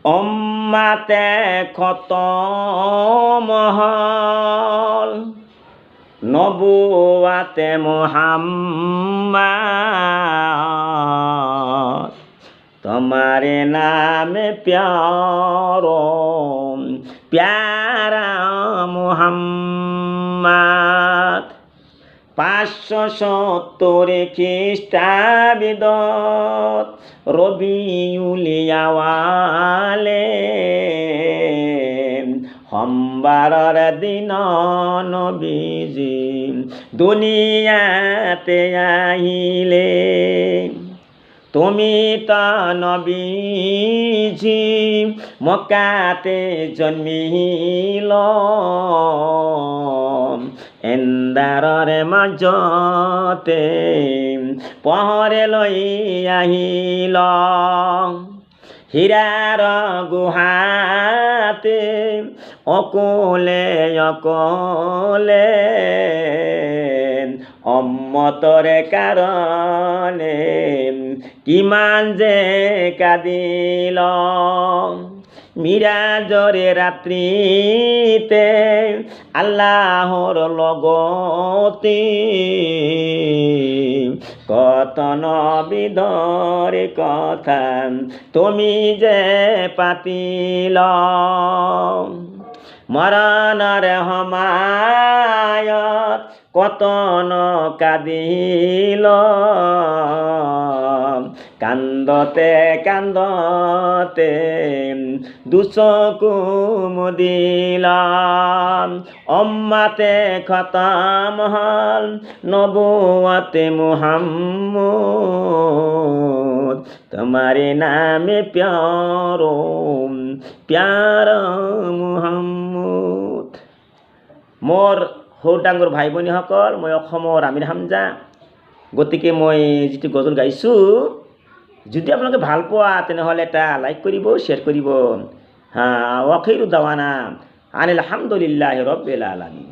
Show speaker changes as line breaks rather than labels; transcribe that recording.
উম্মতে খতম হল নবুয়াতে মুহাম্মদ, তোমারে নামে প্যারো প্যারা মুহাম্মদ। 570 খ্রিস্টাব্দত রবিউল আওয়ালে সোমবাৰৰ দিন নবীজি দুনিয়াতে আহিলে। তুমি তো নবীজি মক্কাতে জন্মিল, এন্দাৰৰ মাজতে পহৰে লৈ আহিল। হীৰাৰ গুহাতে অকলে অকলে উম্মতৰে কাৰণে কিমান যে কাঁদিল। মিৰাজৰে ৰাত্ৰিতে আল্লাহৰ লগতে কত নবিদৰ কথা তুমি যে পাতিল। মৰণৰ সময়ত কত ন কাঁদিল, কান্দতে কান্দতে দুচকু মুদিল। উম্মতে খতম হল নবুয়তে মুহাম্মদ, তোমারে নামে প্যারো প্যারা মুহাম্মদ। মোৰ সৰু ডাঙৰ ভাই ভনীসকল, মই অসমৰ আমিৰ হামজা। গতিকে মই যিটো গজল গাইছোঁ, যদি আপোনালোকে ভাল পোৱা তেনেহ'লে এটা লাইক কৰিব, শ্বেয়াৰ কৰিব। আখিৰু দাৱানা আনিল হামদুলিল্লাহি ৰব্বিল আলামিন।